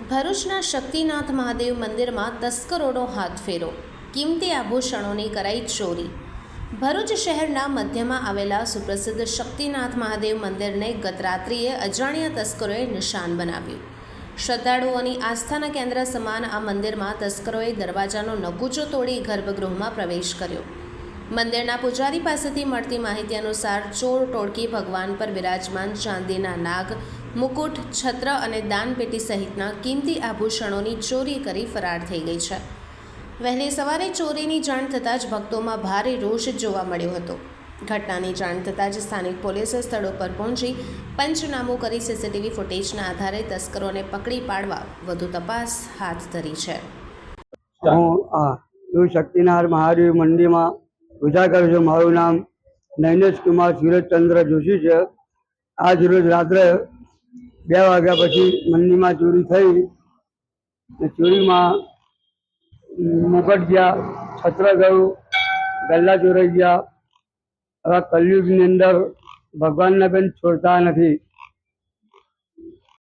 ભરૂચના શક્તિનાથ મહાદેવ મંદિરમાં તસ્કરોનો હાથફેરો, કિંમતી આભૂષણોની કરાઈ ચોરી। ભરૂચ શહેરના મધ્યમાં આવેલા સુપ્રસિદ્ધ શક્તિનાથ મહાદેવ મંદિરને ગત રાત્રિએ અજાણ્યા તસ્કરોએ નિશાન બનાવ્યું। શ્રદ્ધાળુઓની આસ્થાના કેન્દ્ર સમાન આ મંદિરમાં તસ્કરોએ દરવાજાનો નકુચો તોડી ગર્ભગૃહમાં પ્રવેશ કર્યો। મંદિરના પૂજારી પાસેથી મળતી માહિતી અનુસાર ચોર ટોળકી ભગવાન પર બિરાજમાન ચાંદીના નાગ, મુકુટ, છત્ર અને દાનપેટી સહિતના કિંમતી આભૂષણોની ચોરી કરી ફરાર થઈ ગઈ છે। વહેલી સવારે ચોરીની જાણ થતાં જ ભક્તોમાં ભારે રોષ જોવા મળ્યો હતો। ઘટનાની જાણ થતાં જ સ્થાનિક પોલીસે સ્થળ ઉપર પહોંચી પંચનામું કરી સીસીટીવી ફૂટેજના આધારે તસ્કરોને પકડી પાડવા વધુ તપાસ હાથ ધરી છે। હું શક્તિનાથ મહાદેવ મંદિરમાં પૂજા કરું છું। મારું નામ નૈનેશ કુમાર સુરેશચંદ્ર જોશી છે। આજ રોજ રાત્રે 2 વાગ્યા પછી મંદિરમાં ચોરી થઈ। ચોરીમાં મુકટ ગયા, છત્ર ગયું, ગલ્લા ચોરાઈ ગયા। હવે કલયુગની અંદર ભગવાનને પણ છોડતા નથી।